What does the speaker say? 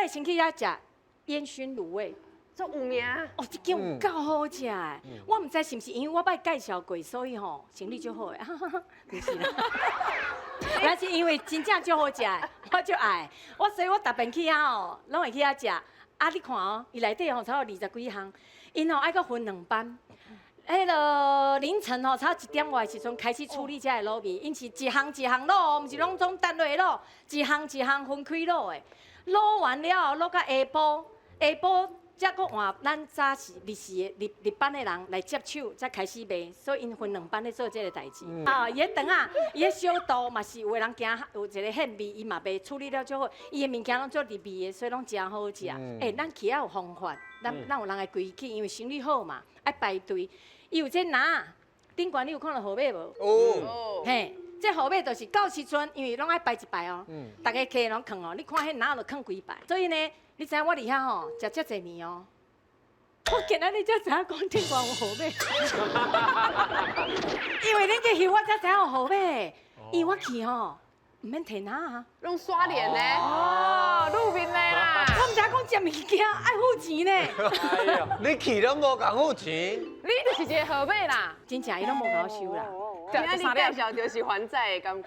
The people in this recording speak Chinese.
会先去遐食烟熏卤味。 做有名，哦，这间有够好食的，我唔知是不是因为我捌介绍过，所以吼生意就好诶。不是啦，那是因为真正就好食的，我就爱。所以我逐遍去遐吼，拢会去遐食。啊，你看哦，伊内底吼差不多20几项，因吼爱搁分2班。迄个凌晨吼，差不多1点外的时阵开始处理这个卤味，因是一项一项卤，毋是拢总单落卤，一项一项分开卤的。卤完了后，卤到下晡，下晡。 才搁换咱早是日时的日班的人来接手，才开始卖，所以因分2班咧做这个代志。啊，伊个肠啊，伊个小肚嘛是有的人惊有一个现味，伊嘛袂处理了就好。伊个物件拢做入味的，所以拢真好食。咱起仔有方法，咱有人的规矩，因为生意好嘛，爱排队。伊有这拿，顶悬你有看到号码无？哦，嘿。 这号码就是到时阵，因为拢爱排一排哦，大家客拢囥哦，你看迄拿就囥几排。所以呢，你知影我伫遐吼食遮侪年哦，我今仔日才知影讲顶悬有号码，因为恁去翕我才知影有号码，因为我去吼唔免摕拿啊，用刷脸呢，哦，路边的啦，我唔知讲食物件爱付钱呢，哎呀，你去拢无共付钱，你就是一个号码啦，真正伊拢无甲我收啦。今仔日介绍就是还债的感觉。